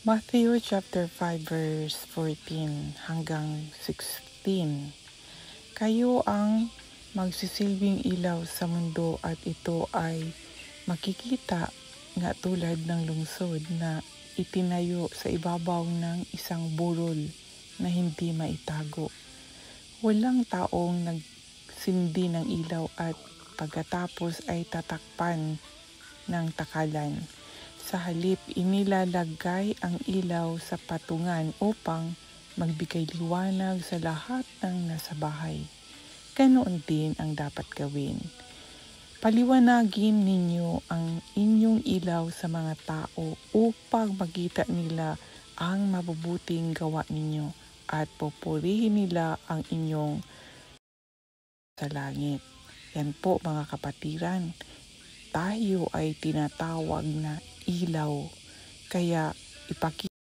Matthew chapter 5 verse 14 hanggang 16. Kayo ang magsisilbing ilaw sa mundo at ito ay makikita nga tulad ng lungsod na itinayo sa ibabaw ng isang burol na hindi maitago. Walang taong nagsindi ng ilaw at pagkatapos ay tatakpan ng takalan. Sa halip, inilalagay ang ilaw sa patungan upang magbigay liwanag sa lahat ng nasa bahay. Ganoon din ang dapat gawin. Paliwanagin ninyo ang inyong ilaw sa mga tao upang makita nila ang mabubuting gawa ninyo at pupurihin nila ang inyong sa langit. Yan po mga kapatiran. Tayo ay tinatawag na ilaw, kaya ipakita